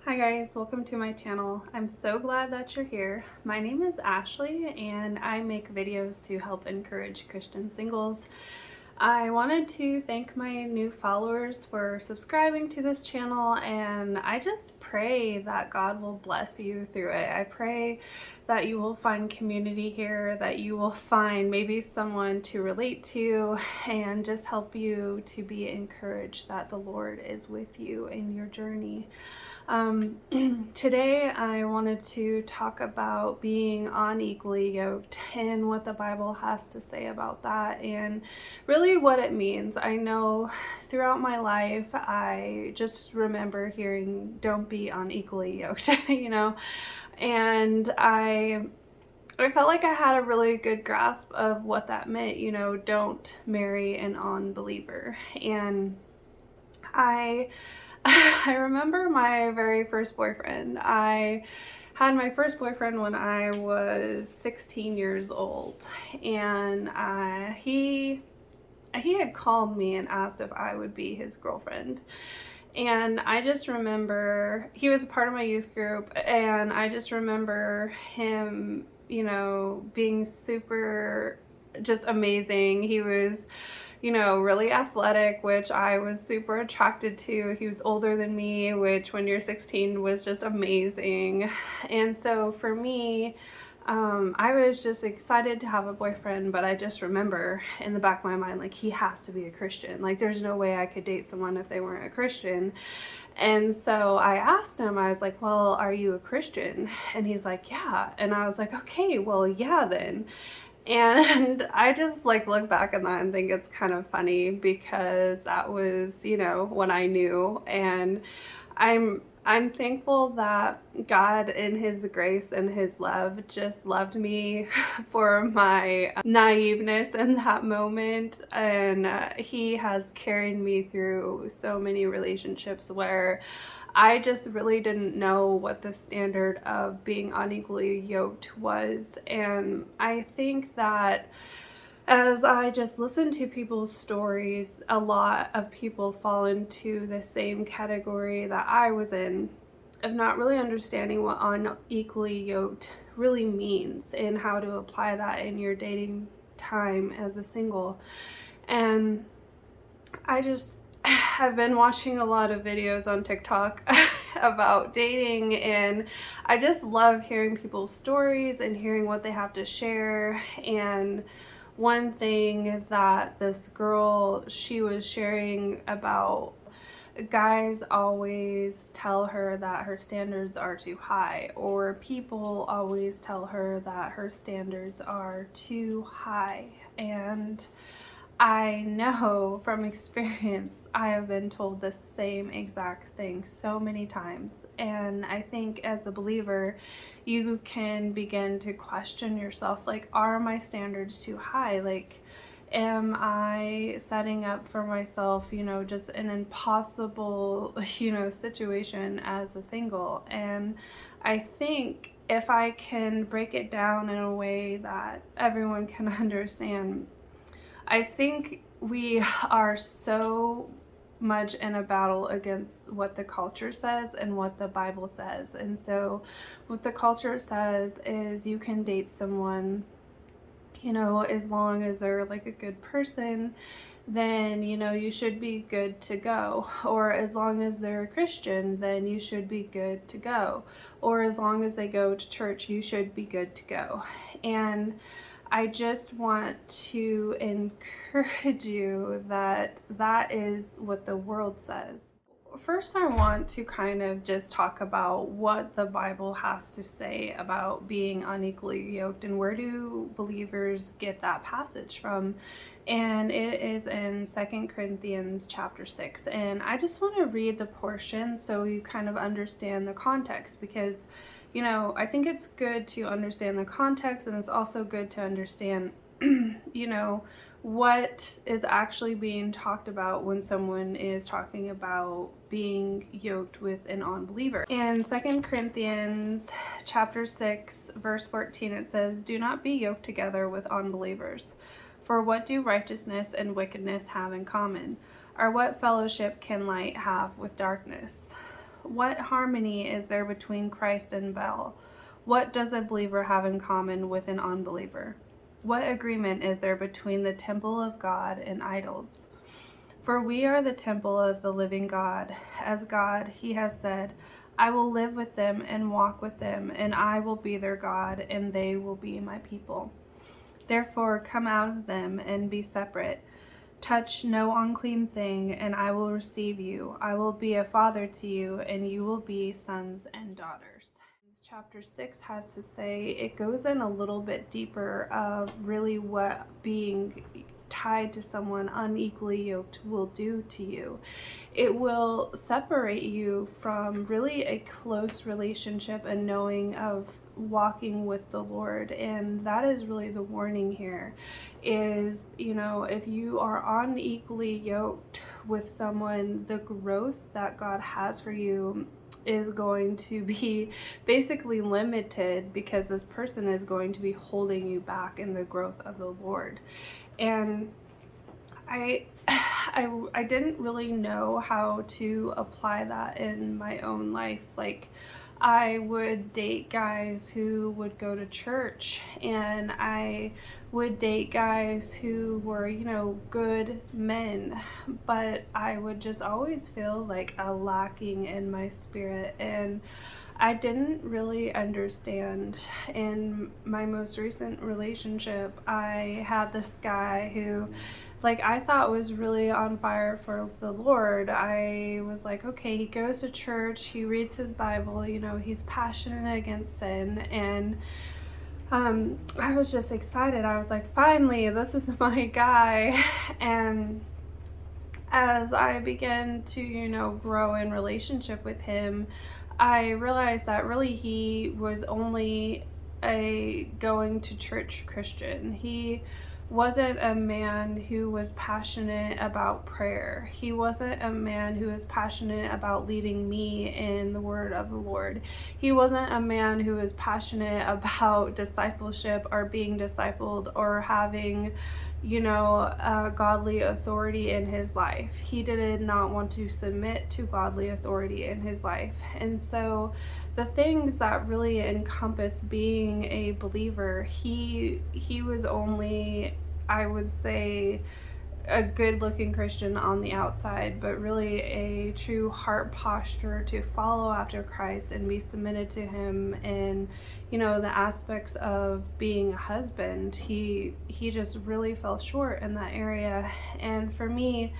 Hi guys, welcome to my channel. I'm so glad that you're here. My name is Ashley and I make videos to help encourage Christian singles. I wanted to thank my new followers for subscribing to this channel, and I just pray that God will bless you through it. I pray that you will find community here, that you will find maybe someone to relate to and just help you to be encouraged that the Lord is with you in your journey. Today I wanted to talk about being unequally yoked and what the Bible has to say about that and really what it means. I know throughout my life I just remember hearing don't be unequally yoked, and I felt like I had a really good grasp of what that meant, don't marry an unbeliever. And I I remember my very first boyfriend. I had my first boyfriend when I was 16 years old, and he had called me and asked if I would be his girlfriend. And I just remember he was a part of my youth group, and I just remember him, being super just amazing. He was really athletic, which I was super attracted to. He was older than me, which when you're 16 was just amazing. And so for me, I was just excited to have a boyfriend, but I just remember in the back of my mind, like, he has to be a Christian. Like, there's no way I could date someone if they weren't a Christian. And so I asked him, I was like, well, are you a Christian? And he's like, yeah. And I was like, okay, well, yeah, then. And I just look back at that and think it's kind of funny because that was, when I knew. And I'm thankful that God in his grace and his love just loved me for my naiveness in that moment. And he has carried me through so many relationships where I just really didn't know what the standard of being unequally yoked was. And I think that as I just listen to people's stories, a lot of people fall into the same category that I was in, of not really understanding what unequally yoked really means and how to apply that in your dating time as a single. And I've been watching a lot of videos on TikTok about dating, and I just love hearing people's stories and hearing what they have to share. And one thing that this girl, she was sharing about, guys always tell her that her standards are too high, or people always tell her that her standards are too high. And I know from experience, I have been told the same exact thing so many times. And I think as a believer, you can begin to question yourself, like, are my standards too high? Like, am I setting up for myself, just an impossible, situation as a single? And I think if I can break it down in a way that everyone can understand, I think we are so much in a battle against what the culture says and what the Bible says. And so what the culture says is you can date someone, as long as they're like a good person, then, you should be good to go. Or as long as they're a Christian, then you should be good to go. Or as long as they go to church, you should be good to go. And I just want to encourage you that that is what the world says. First, I want to kind of just talk about what the Bible has to say about being unequally yoked and where do believers get that passage from. And it is in 2 Corinthians chapter 6. And I just want to read the portion so you kind of understand the context, because I think it's good to understand the context, and it's also good to understand what is actually being talked about when someone is talking about being yoked with an unbeliever. In 2 Corinthians chapter 6, verse 14, it says, "Do not be yoked together with unbelievers. For what do righteousness and wickedness have in common? Or what fellowship can light have with darkness? What harmony is there between Christ and Baal? What does a believer have in common with an unbeliever? What agreement is there between the temple of God and idols? For we are the temple of the living God. As God, he has said, I will live with them and walk with them, and I will be their God, and they will be my people. Therefore, come out of them and be separate. Touch no unclean thing, and I will receive you. I will be a father to you, and you will be sons and daughters. Chapter 6 has to say, it goes in a little bit deeper of really what being tied to someone unequally yoked will do to you. It will separate you from really a close relationship and knowing of walking with the Lord. And that is really the warning here is, if you are unequally yoked with someone, the growth that God has for you is going to be basically limited because this person is going to be holding you back in the growth of the Lord. And I didn't really know how to apply that in my own life. Like, I would date guys who would go to church, and I would date guys who were, good men, but I would just always feel like a lacking in my spirit. And I didn't really understand. In my most recent relationship, I had this guy who, I thought was really on fire for the Lord. I was like, okay, he goes to church, he reads his Bible, he's passionate against sin. And I was just excited. I was like, finally, this is my guy. And as I began to, grow in relationship with him, I realized that really he was only a going to church Christian. He wasn't a man who was passionate about prayer. He wasn't a man who was passionate about leading me in the word of the Lord. He wasn't a man who was passionate about discipleship or being discipled or having godly authority in his life. He did not want to submit to godly authority in his life. And so the things that really encompass being a believer, he was only, I would say, a good looking Christian on the outside, but really a true heart posture to follow after Christ and be submitted to him. And the aspects of being a husband, he just really fell short in that area. And for me,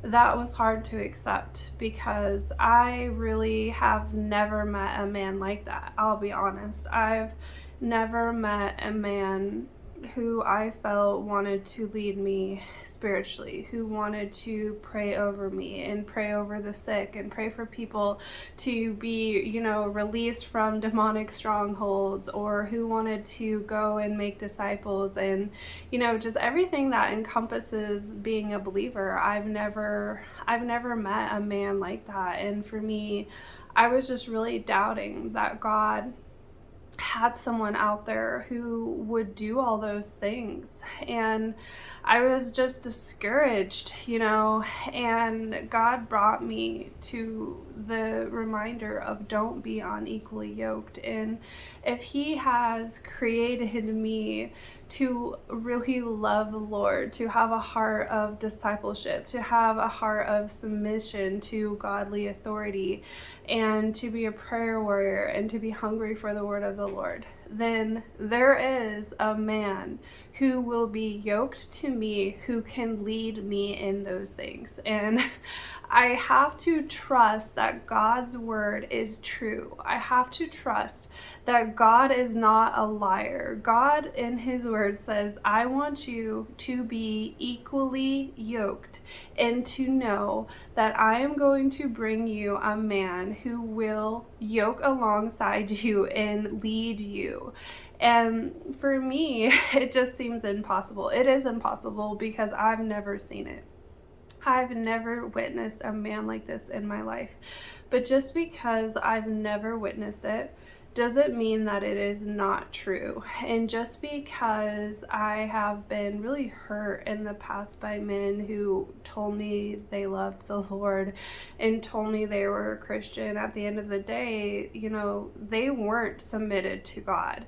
that was hard to accept because I really have never met a man like that. I'll be honest. I've never met a man who I felt wanted to lead me spiritually, who wanted to pray over me and pray over the sick and pray for people to be, released from demonic strongholds, or who wanted to go and make disciples and, just everything that encompasses being a believer. I've never met a man like that. And for me, I was just really doubting that God had someone out there who would do all those things. And I was just discouraged, and God brought me to the reminder of don't be unequally yoked. And if he has created me to really love the Lord, to have a heart of discipleship, to have a heart of submission to godly authority, and to be a prayer warrior, and to be hungry for the word of the Lord, then there is a man who will be yoked to me, who can lead me in those things. And I have to trust that God's word is true. I have to trust that God is not a liar. God in his word says, I want you to be equally yoked and to know that I am going to bring you a man who will yoke alongside you and lead you. And for me, it just seems impossible. It is impossible because I've never seen it. I've never witnessed a man like this in my life. But just because I've never witnessed it doesn't mean that it is not true. And just because I have been really hurt in the past by men who told me they loved the Lord and told me they were a Christian, at the end of the day, you know, they weren't submitted to God.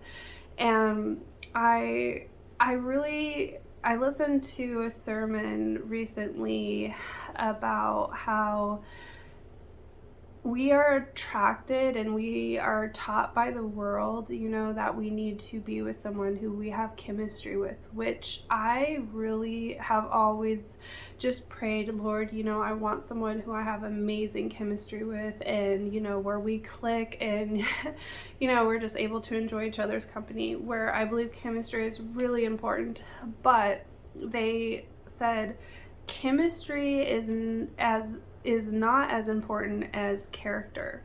And I listened to a sermon recently about how we are attracted and we are taught by the world, you know, that we need to be with someone who we have chemistry with, which I really have always just prayed, Lord, you know, I want someone who I have amazing chemistry with, and, you know, where we click and, you know, we're just able to enjoy each other's company, where I believe chemistry is really important. But they said chemistry is not as important as character.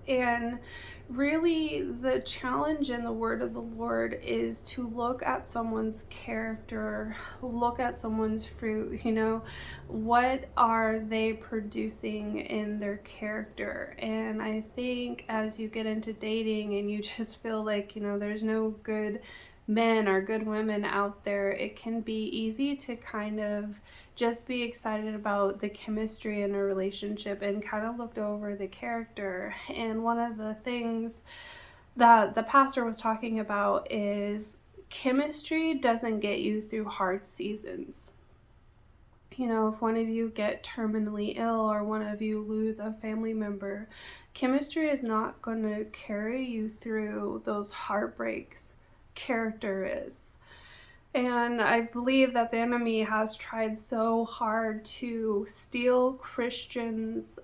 And really, the challenge in the word of the Lord is to look at someone's character, look at someone's fruit, you know, what are they producing in their character? And I think as you get into dating and you just feel like, you know, there's no good men or good women out there, it can be easy to kind of just be excited about the chemistry in a relationship and kind of looked over the character. And one of the things that the pastor was talking about is chemistry doesn't get you through hard seasons. You know, if one of you get terminally ill or one of you lose a family member, chemistry is not going to carry you through those heartbreaks. Character is. And I believe that the enemy has tried so hard to steal Christians'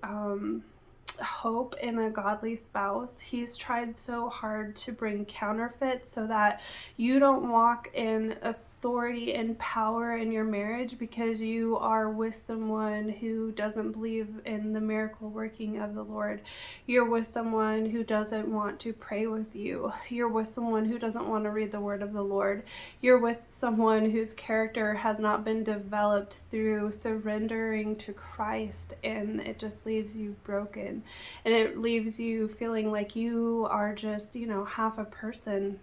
hope in a godly spouse. He's tried so hard to bring counterfeits so that you don't walk in authority and power in your marriage because you are with someone who doesn't believe in the miracle working of the Lord. You're with someone who doesn't want to pray with you. You're with someone who doesn't want to read the word of the Lord. You're with someone whose character has not been developed through surrendering to Christ, and it just leaves you broken. And it leaves you feeling like you are just, you know, half a person.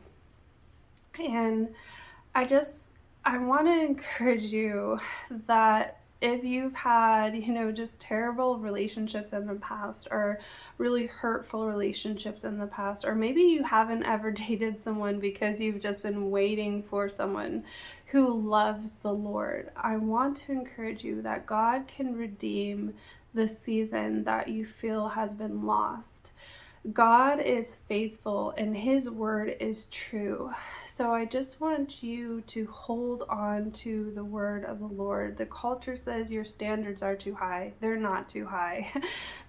And I want to encourage you that if you've had, you know, just terrible relationships in the past, or really hurtful relationships in the past, or maybe you haven't ever dated someone because you've just been waiting for someone who loves the Lord, I want to encourage you that God can redeem the season that you feel has been lost. God is faithful and his word is true. So I just want you to hold on to the word of the Lord. The culture says your standards are too high. They're not too high.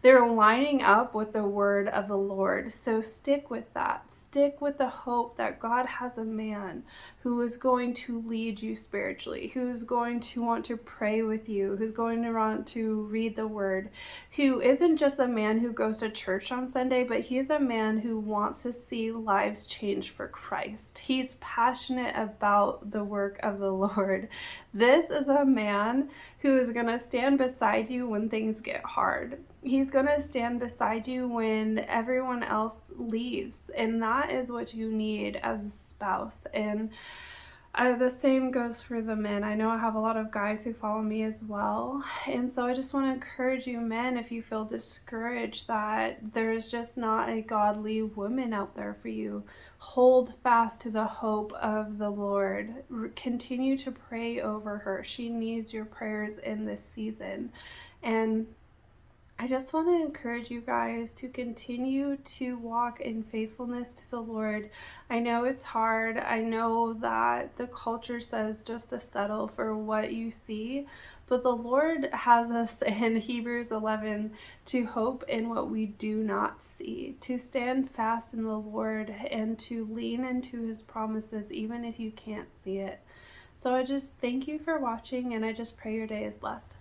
They're lining up with the word of the Lord. So stick with that. Stick with the hope that God has a man who is going to lead you spiritually, who's going to want to pray with you, who's going to want to read the word, who isn't just a man who goes to church on Sunday, but he's a man who wants to see lives change for Christ. He's passionate about the work of the Lord. This is a man who is going to stand beside you when things get hard. He's going to stand beside you when everyone else leaves. And that is what you need as a spouse. And the same goes for the men. I know I have a lot of guys who follow me as well. And so I just want to encourage you, men, if you feel discouraged that there's just not a godly woman out there for you, hold fast to the hope of the Lord. Continue to pray over her. She needs your prayers in this season. And I just want to encourage you guys to continue to walk in faithfulness to the Lord. I know it's hard. I know that the culture says just to settle for what you see, but the Lord has us in Hebrews 11 to hope in what we do not see, to stand fast in the Lord and to lean into his promises even if you can't see it. So I just thank you for watching, and I just pray your day is blessed.